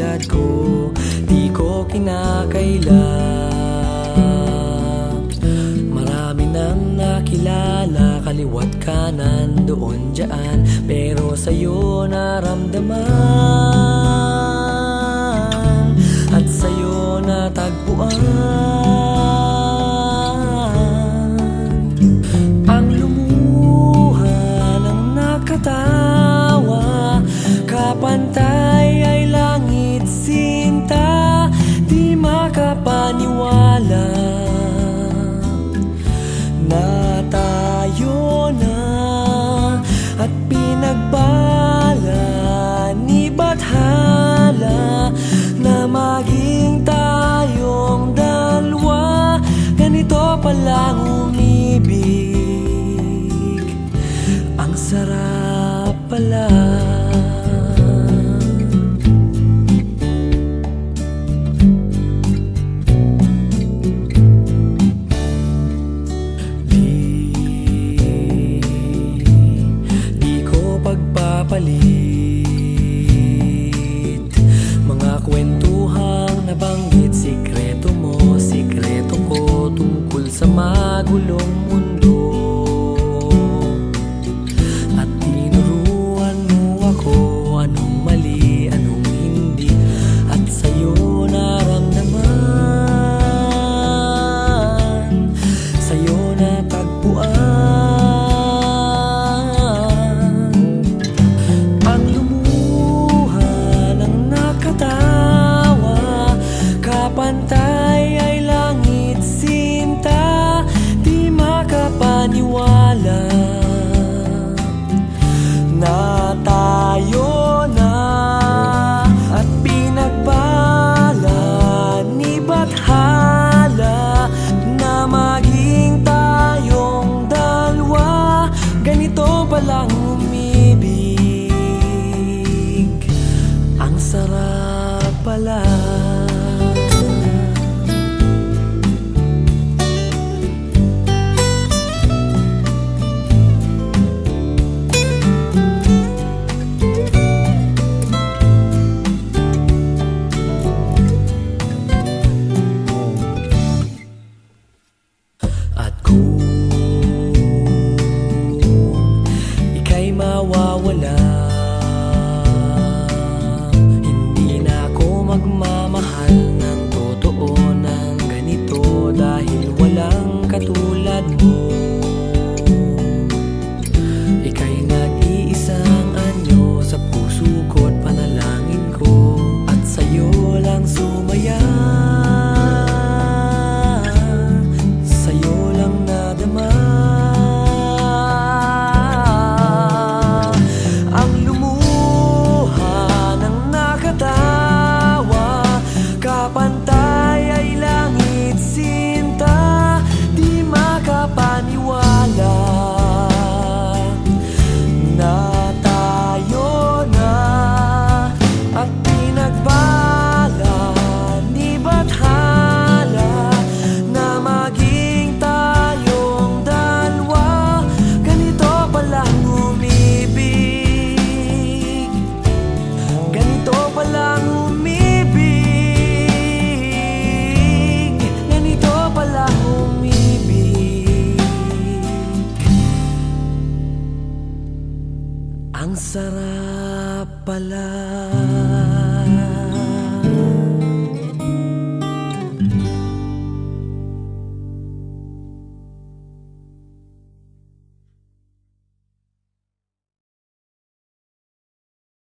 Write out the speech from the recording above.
katulad ko, di ko kinakailan. Marami nang nakilala, kaliwat kanan, doon dyan, pero sa'yo naramdaman at sa'yo natagpuan. Ang lumuha ng nakatawa, kapantay ay langit sinta, di makapaniwala na tayo na at pinagbala ni bathala na maging tayong dalawa. Ganito palang umibig, ang sarap pala. Palit mga kwentuhang nabanggit, sikreto mo, sikreto ko, tungkol sa magulong mundo. At tinuruan mo ako anong mali, anong hindi, at sa'yo naramdaman, sa'yo natagpuan. Pantay ay langit sinta, di makapaniwala na tayo na at pinagbala ni bathala na maging tayong dalawa. Ganito palang umibig, ang sarap pala. Mawawala, hindi na ako magmamahal ng totoo ng ganito, dahil walang katulad mo. Ika'y nag-iisang anyo sa puso ko't panalangin ko, at sa'yo lang sumaya, sa'yo lang nadama. Pantay ay langit sinta, di makapaniwala na tayo na at pinagbala ni bathala na maging tayong dalawa. Ganito palang umibig, ganito palang umibig, ang sarap pala.